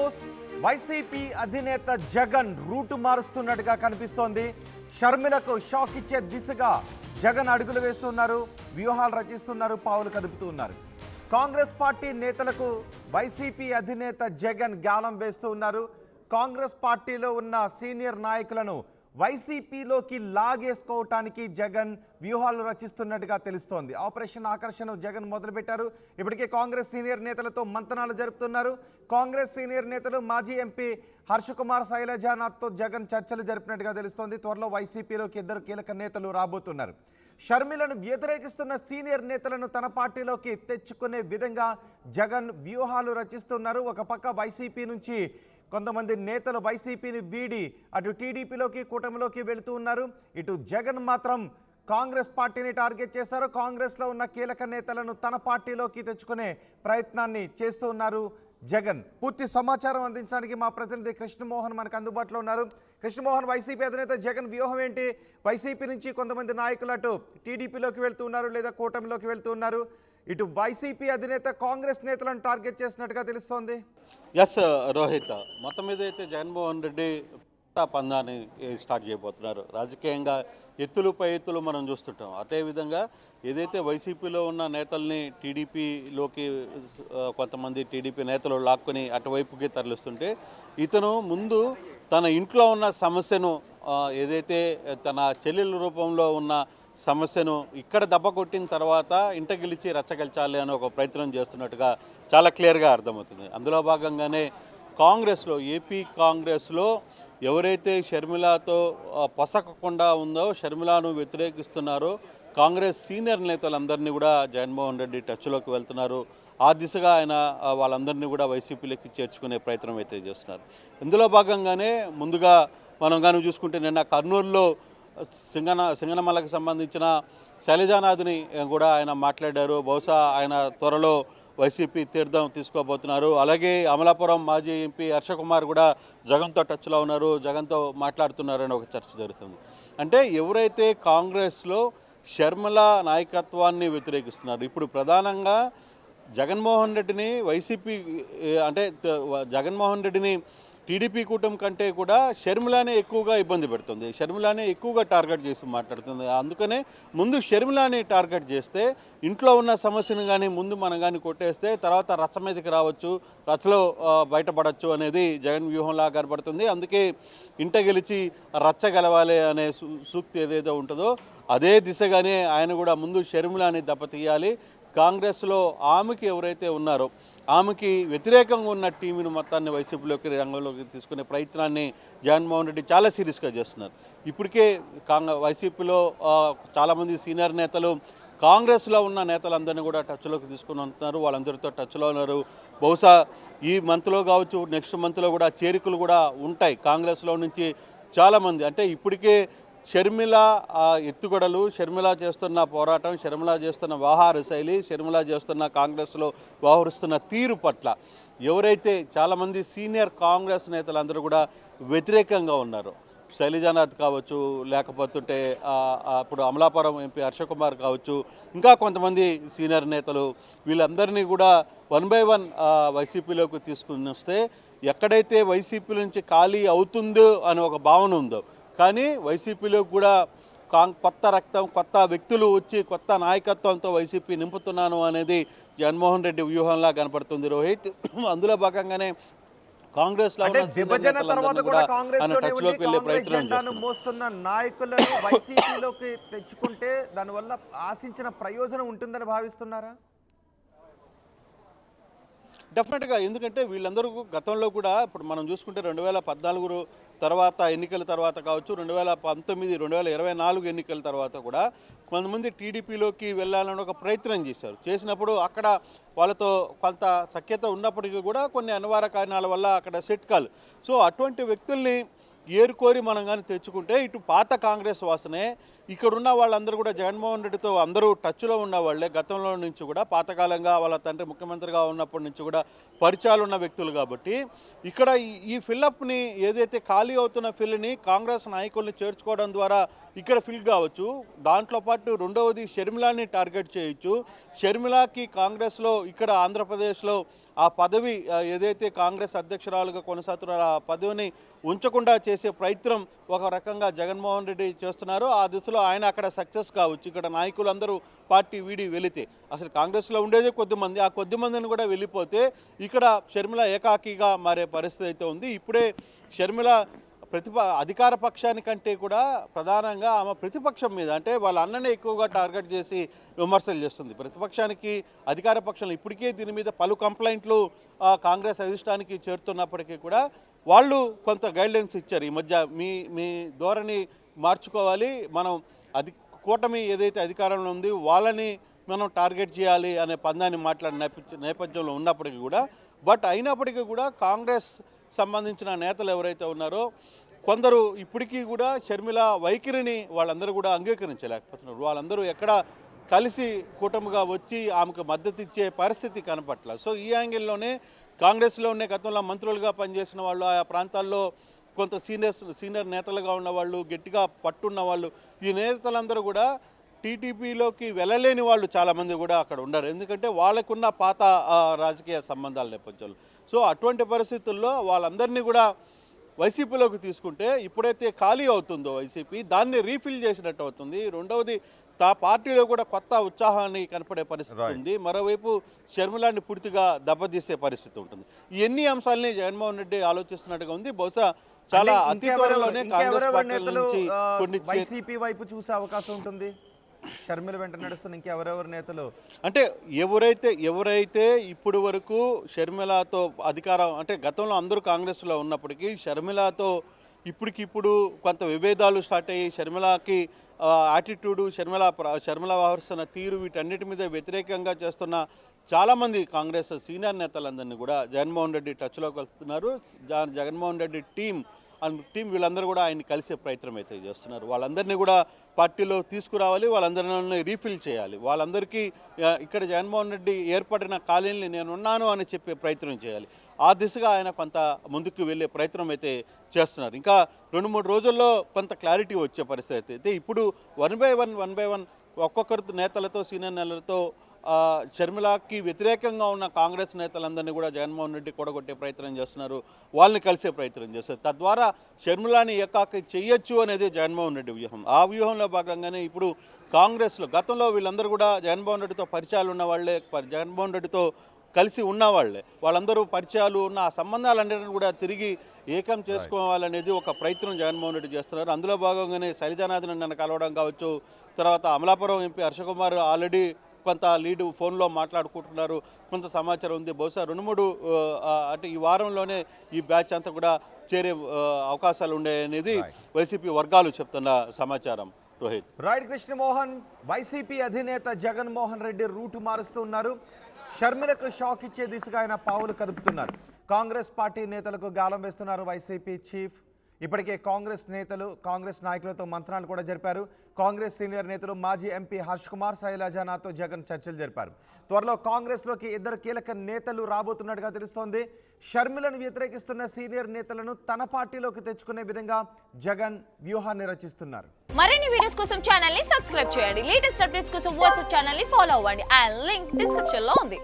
News. YCP అధినేత Jagan route మారుస్తున్నట్టుగా కనిపిస్తోంది. షర్మిలకు షాక్ ఇచ్చే దిశగా జగన్ అడుగులు వేస్తున్నారు, వ్యూహాలు రచిస్తున్నారు, పావులు కదుపుతూ ఉన్నారు. కాంగ్రెస్ పార్టీ నేతలకు వైసీపీ అధినేత జగన్ గాలం వేస్తూ ఉన్నారు. కాంగ్రెస్ పార్టీలో ఉన్న సీనియర్ నాయకులను వైసీపీలోకి లాగేసుకోవటానికి జగన్ వ్యూహాలు రచిస్తున్నట్టుగా తెలుస్తోంది. ఆపరేషన్ ఆకర్షణ జగన్ మొదలుపెట్టారు. ఇప్పటికే కాంగ్రెస్ సీనియర్ నేతలతో మంతనాలు జరుపుతున్నారు. కాంగ్రెస్ సీనియర్ నేతలు మాజీ ఎంపీ హర్షకుమార్, శైలజానాథ్తో జగన్ చర్చలు జరిపినట్టుగా తెలుస్తోంది. త్వరలో వైసీపీలోకి ఇద్దరు కీలక నేతలు రాబోతున్నారు. షర్మిలను వ్యతిరేకిస్తున్న సీనియర్ నేతలను తన పార్టీలోకి తెచ్చుకునే విధంగా జగన్ వ్యూహాలు రచిస్తున్నారు. ఒక పక్క వైసీపీ నుంచి కొంతమంది నేతలు వైసీపీని వీడి అటు టీడీపీలోకి, కూటమిలోకి వెళుతూ ఉన్నారు. ఇటు జగన్ మాత్రం కాంగ్రెస్ పార్టీని టార్గెట్ చేశారు. కాంగ్రెస్లో ఉన్న కీలక నేతలను తన పార్టీలోకి తెచ్చుకునే ప్రయత్నాన్ని చేస్తూ ఉన్నారు జగన్. పూర్తి సమాచారం అందించడానికి మా ప్రతినిధి కృష్ణమోహన్ మనకు అందుబాటులో ఉన్నారు. కృష్ణమోహన్, వైసీపీ అధినేత జగన్ వ్యూహం ఏంటి? వైసీపీ నుంచి కొంతమంది నాయకులు అటు టీడీపీలోకి వెళ్తూ ఉన్నారు, లేదా కూటమిలోకి వెళ్తూ ఉన్నారు. ఇటు వైసీపీ అధినేత కాంగ్రెస్ నేతలను టార్గెట్ చేసినట్టుగా తెలుస్తోంది. ఎస్ రోహిత్, మొత్తం మీద అయితే జగన్మోహన్ రెడ్డి పందాన్ని స్టార్ట్ చేయబోతున్నారు. రాజకీయంగా ఎత్తులపై ఎత్తులు మనం చూస్తుంటాం. అదేవిధంగా ఏదైతే వైసీపీలో ఉన్న నేతల్ని టీడీపీలోకి కొంతమంది టీడీపీ నేతలు లాక్కొని అటువైపుకి తరలిస్తుంటే, ఇతను ముందు తన ఇంట్లో ఉన్న సమస్యను, ఏదైతే తన చెల్లెల రూపంలో ఉన్న సమస్యను ఇక్కడ దెబ్బ కొట్టిన తర్వాత ఇంట గెలిచి రచ్చగెలిచాలి అని ఒక ప్రయత్నం చేస్తున్నట్టుగా చాలా క్లియర్గా అర్థమవుతుంది. అందులో భాగంగానే కాంగ్రెస్లో, ఏపీ కాంగ్రెస్లో ఎవరైతే షర్మిలతో పొసకకుండా ఉందో, షర్మిలను వ్యతిరేకిస్తున్నారో కాంగ్రెస్ సీనియర్ నేతలందరినీ కూడా జగన్మోహన్ రెడ్డి టచ్లోకి వెళ్తున్నారు. ఆ దిశగా ఆయన వాళ్ళందరినీ కూడా వైసీపీలోకి చేర్చుకునే ప్రయత్నం అయితే చేస్తున్నారు. ఇందులో భాగంగానే ముందుగా మనం కానీ చూసుకుంటే నిన్న కర్నూలులో సింగనమలకు సంబంధించిన శైలజానాథ్ని కూడా ఆయన మాట్లాడారు. బహుశా ఆయన త్వరలో వైసీపీ తీర్థం తీసుకోబోతున్నారు. అలాగే అమలాపురం మాజీ ఎంపీ హర్షకుమార్ కూడా జగన్తో టచ్లో ఉన్నారు, జగన్తో మాట్లాడుతున్నారని ఒక చర్చ జరుగుతుంది. అంటే ఎవరైతే కాంగ్రెస్లో షర్మిల నాయకత్వాన్ని వ్యతిరేకిస్తున్నారు, ఇప్పుడు ప్రధానంగా జగన్మోహన్ రెడ్డిని వైసీపీ అంటే జగన్మోహన్ రెడ్డిని టీడీపీ కూటమి కంటే కూడా షర్మిలానే ఎక్కువగా ఇబ్బంది పెడుతుంది, షర్మిలానే ఎక్కువగా టార్గెట్ చేసి మాట్లాడుతుంది. అందుకనే ముందు షర్మిలాని టార్గెట్ చేస్తే, ఇంట్లో ఉన్న సమస్యను కానీ ముందు మనం కానీ కొట్టేస్తే తర్వాత రచ్చ మీదకి రావచ్చు, రచ్చలో బయటపడవచ్చు అనేది జగన్ వ్యూహంలా కనబడుతుంది. అందుకే ఇంట గెలిచి రచ్చ గెలవాలి అనే సూక్తి ఏదైతే ఉంటుందో అదే దిశగానే ఆయన కూడా ముందు షర్మిలాని దెబ్బతీయాలి. కాంగ్రెస్లో ఆమెకి ఎవరైతే ఉన్నారో ఆమెకి వ్యతిరేకంగా ఉన్న టీంను మొత్తాన్ని వైసీపీలోకి రంగంలోకి తీసుకునే ప్రయత్నాన్ని జగన్మోహన్ రెడ్డి చాలా సీరియస్గా చేస్తున్నారు. ఇప్పటికే వైసీపీలో చాలామంది సీనియర్ నేతలు కాంగ్రెస్లో ఉన్న నేతలందరినీ కూడా టచ్లోకి తీసుకుని ఉంటున్నారు, వాళ్ళందరితో టచ్లో ఉన్నారు. బహుశా ఈ మంత్లో కావచ్చు, నెక్స్ట్ మంత్లో కూడా చేరికలు కూడా ఉంటాయి కాంగ్రెస్లో నుంచి చాలామంది. అంటే ఇప్పటికే షర్మిల ఎత్తుగడలు, షర్మిల చేస్తున్న పోరాటం, షర్మిల చేస్తున్న వ్యవహార శైలి, షర్మిల చేస్తున్న కాంగ్రెస్లో వ్యవహరిస్తున్న తీరు పట్ల ఎవరైతే చాలామంది సీనియర్ కాంగ్రెస్ నేతలందరూ కూడా వ్యతిరేకంగా ఉన్నారు, శైలజానాథ్ కావచ్చు, లేకపోతుంటే అప్పుడు అమలాపురం ఎంపీ హర్షకుమార్ కావచ్చు, ఇంకా కొంతమంది సీనియర్ నేతలు, వీళ్ళందరినీ కూడా 1 by 1 వైసీపీలోకి తీసుకుని వస్తే ఎక్కడైతే వైసీపీ నుంచి ఖాళీ అవుతుందో అని ఒక భావన ఉందో, కానీ వైసీపీలో కూడా కొత్త రక్తం, కొత్త వ్యక్తులు వచ్చి కొత్త నాయకత్వంతో వైసీపీ నింపుతున్నాను అనేది జగన్మోహన్ రెడ్డి వ్యూహంలా కనపడుతుంది రోహిత్. అందులో భాగంగానే కాంగ్రెస్ విభజన తర్వాత కూడా కాంగ్రెస్ మోస్తున్న నాయకులను వైసీపీలోకి తెచ్చుకుంటే దానివల్ల ఆశించిన ప్రయోజనం ఉంటుందని భావిస్తున్నారా? డెఫినెట్గా. ఎందుకంటే వీళ్ళందరూ గతంలో కూడా ఇప్పుడు మనం చూసుకుంటే 2014 తర్వాత ఎన్నికల తర్వాత కావచ్చు, 2019, 2024 ఎన్నికల తర్వాత కూడా కొంతమంది టీడీపీలోకి వెళ్ళాలని ఒక ప్రయత్నం చేసినప్పుడు అక్కడ వాళ్ళతో కొంత సఖ్యత ఉన్నప్పటికీ కూడా కొన్ని అనివార్య కారణాల వల్ల అక్కడ సెట్ కాలు. సో అటువంటి వ్యక్తుల్ని ఏరుకోరి మనం కానీ తెచ్చుకుంటే ఇటు పాత కాంగ్రెస్ వాసనే, ఇక్కడ ఉన్న వాళ్ళందరూ కూడా జగన్మోహన్ రెడ్డితో అందరూ టచ్లో ఉన్న వాళ్ళే, గతంలో నుంచి కూడా పాతకాలంగా వాళ్ళ తండ్రి ముఖ్యమంత్రిగా ఉన్నప్పటి నుంచి కూడా పరిచయాలు ఉన్న వ్యక్తులు కాబట్టి ఇక్కడ ఈ ఫిల్అప్ని ఏదైతే ఖాళీ అవుతున్న ఫిల్ని కాంగ్రెస్ నాయకుల్ని చేర్చుకోవడం ద్వారా ఇక్కడ ఫిల్ కావచ్చు. దాంట్లో పాటు రెండవది షర్మిలాని టార్గెట్ చేయొచ్చు. షర్మిలాకి కాంగ్రెస్లో ఇక్కడ ఆంధ్రప్రదేశ్లో ఆ పదవి ఏదైతే కాంగ్రెస్ అధ్యక్షురాలుగా కొనసాగుతున్న ఆ పదవిని ఉంచకుండా చేసే ప్రయత్నం ఒక రకంగా జగన్మోహన్ రెడ్డి చేస్తున్నారు. ఆ దిశలో ఆయన అక్కడ సక్సెస్ కావచ్చు. ఇక్కడ నాయకులందరూ పార్టీ వీడి వెళితే అసలు కాంగ్రెస్లో ఉండేదే కొద్దిమంది, ఆ కొద్దిమందిని కూడా వెళ్ళిపోతే ఇక్కడ షర్మిల ఏకాకిగా మారే పరిస్థితి అయితే ఉంది. ఇప్పుడే షర్మిల అధికార పక్షానికంటే కూడా ప్రధానంగా ఆమె ప్రతిపక్షం మీద, అంటే వాళ్ళ అన్ననే ఎక్కువగా టార్గెట్ చేసి విమర్శలు చేస్తుంది. ప్రతిపక్షానికి అధికార పక్షంలో ఇప్పటికే దీని మీద పలు కంప్లైంట్లు కాంగ్రెస్ అధిష్టానికి చేరుతున్నప్పటికీ కూడా వాళ్ళు కొంత గైడ్లైన్స్ ఇచ్చారు. ఈ మధ్య మీ ధోరణి మార్చుకోవాలి, మనం కూటమి ఏదైతే అధికారంలో ఉంది వాళ్ళని మనం టార్గెట్ చేయాలి అనే పందాన్ని మాట్లాడిన నేపథ్యంలో ఉన్నప్పటికీ కూడా అయినప్పటికీ కూడా కాంగ్రెస్ సంబంధించిన నేతలు ఎవరైతే ఉన్నారో కొందరు ఇప్పటికీ కూడా షర్మిల వైఖరిని వాళ్ళందరూ కూడా అంగీకరించలేకపోతున్నారు. వాళ్ళందరూ ఎక్కడ కలిసి కూటమిగా వచ్చి ఆమెకు మద్దతు ఇచ్చే పరిస్థితి కనపట్ల. సో ఈ యాంగిల్లోనే కాంగ్రెస్లోనే గతంలో మంత్రులుగా పనిచేసిన వాళ్ళు, ఆయా ప్రాంతాల్లో కొంత సీనియర్ నేతలుగా ఉన్నవాళ్ళు, గట్టిగా పట్టున్న వాళ్ళు, ఈ నేతలందరూ కూడా టీడీపీలోకి వెళ్ళలేని వాళ్ళు చాలామంది కూడా అక్కడ ఉండరు. ఎందుకంటే వాళ్ళకున్న పాత రాజకీయ సంబంధాల నేపథ్యంలో. సో అటువంటి పరిస్థితుల్లో వాళ్ళందరినీ కూడా వైసీపీలోకి తీసుకుంటే ఇప్పుడైతే ఖాళీ అవుతుందో వైసీపీ, దాన్ని రీఫిల్ చేసినట్టు అవుతుంది. రెండవది పార్టీలో కూడా కొత్త ఉత్సాహాన్ని కనపడే పరిస్థితి ఉంది. మరోవైపు షర్మిలాని పూర్తిగా దెబ్బతీసే పరిస్థితి ఉంటుంది. ఈ ఎన్ని అంశాలని జగన్మోహన్ రెడ్డి ఆలోచిస్తున్నట్టుగా ఉంది. బహుశా చాలా అతి త్వరలోనే కాంగ్రెస్ పార్టీ నుంచి కొన్ని వైసీపీ వైపు చూసే అవకాశం ఉంటుంది. షర్మిల వెంట నడుస్తున్న ఇంకెవరెవరు నేతలు అంటే ఎవరైతే ఇప్పుడు వరకు షర్మిలతో అధికారం, అంటే గతంలో అందరూ కాంగ్రెస్లో ఉన్నప్పటికీ షర్మిలతో ఇప్పటికిప్పుడు కొంత విభేదాలు స్టార్ట్ అయ్యి షర్మిలకి యాటిట్యూడు, షర్మిల వ్యవహరిస్తున్న తీరు, వీటన్నిటి మీద వ్యతిరేకంగా చేస్తున్న చాలామంది కాంగ్రెస్ సీనియర్ నేతలందరినీ కూడా జగన్మోహన్ రెడ్డి టచ్లోకి వెళ్తున్నారు. జగన్మోహన్ రెడ్డి టీం వీళ్ళందరూ కూడా ఆయన్ని కలిసే ప్రయత్నం అయితే చేస్తున్నారు. వాళ్ళందరినీ కూడా పార్టీలో తీసుకురావాలి, వాళ్ళందరినీ రీఫిల్ చేయాలి. వాళ్ళందరికీ ఇక్కడ జగన్మోహన్ రెడ్డి ఏర్పడిన ఖాళీని నేనున్నాను అని చెప్పే ప్రయత్నం చేయాలి. ఆ దిశగా ఆయన కొంత ముందుకు వెళ్ళే ప్రయత్నం అయితే చేస్తున్నారు. ఇంకా 2-3 రోజుల్లో కొంత క్లారిటీ వచ్చే పరిస్థితి అయితే ఇప్పుడు వన్ బై వన్ ఒక్కొక్కరు నేతలతో, సీనియర్ నేతలతో షర్మిలకి వ్యతిరేకంగా ఉన్న కాంగ్రెస్ నేతలందరినీ కూడా జగన్మోహన్ రెడ్డి కూడగొట్టే ప్రయత్నం చేస్తున్నారు, వాళ్ళని కలిసే ప్రయత్నం చేస్తారు. తద్వారా షర్మిలాని ఏకాకి చేయొచ్చు అనేది జగన్మోహన్ రెడ్డి వ్యూహం. ఆ వ్యూహంలో భాగంగానే ఇప్పుడు కాంగ్రెస్లో గతంలో వీళ్ళందరూ కూడా జగన్మోహన్ రెడ్డితో పరిచయాలు ఉన్న వాళ్ళే, జగన్మోహన్ రెడ్డితో కలిసి ఉన్నవాళ్లే, వాళ్ళందరూ పరిచయాలు ఉన్న ఆ సంబంధాలన్నింటినీ కూడా తిరిగి ఏకం చేసుకోవాలనేది ఒక ప్రయత్నం జగన్మోహన్ రెడ్డి చేస్తున్నారు. అందులో భాగంగానే శైలజానాథ్ని నన్ను కలవడం కావచ్చు, తర్వాత అమలాపురం ఎంపీ హర్షకుమార్ ఆల్రెడీ కొంత లీడ్ ఫోన్లో మాట్లాడుకుంటున్నారు, కొంత సమాచారం ఉంది. బహుశా 2-3 అంటే ఈ వారంలోనే ఈ బ్యాచ్ అంతా కూడా చేరే అవకాశాలు ఉన్నాయనేది వైసీపీ వర్గాలు చెప్తున్న సమాచారం. రోహిత్. రైట్ కృష్ణమోహన్, వైసీపీ అధినేత జగన్మోహన్ రెడ్డి రూటు మారుస్తున్నారు. షర్మిలకు షాక్ ఇచ్చే దిశగా ఆయన పావులు కదుపుతున్నారు. కాంగ్రెస్ పార్టీ నేతలకు గాలం వేస్తున్నారు వైసీపీ చీఫ్. ఇప్పటికే కాంగ్రెస్ నాయకులతో మంత్రాలు కూడా జరిపారు. కాంగ్రెస్ సీనియర్ నేతలు మాజీ ఎంపీ హర్ష్ కుమార్, శైలజానాథ్తో జగన్ చర్చలు జరిపారు. త్వరలో కాంగ్రెస్లోకి 2 కీలక నేతలు రాబోతున్నట్టుగా తెలుస్తోంది. షర్మిలను వ్యతిరేకిస్తున్న సీనియర్ నేతలను తన పార్టీలోకి తెచ్చుకునే విధంగా జగన్ వ్యూహాన్ని రచిస్తున్నారు. మరిన్ని వీడియోస్ కోసం ఛానల్ ని సబ్స్క్రైబ్ చేయండి. లేటెస్ట్ అప్డేట్స్ కోసం వాట్సాప్ ఛానల్ ని ఫాలో అవ్వండి. ఆ లింక్ డిస్క్రిప్షన్ లో ఉంది.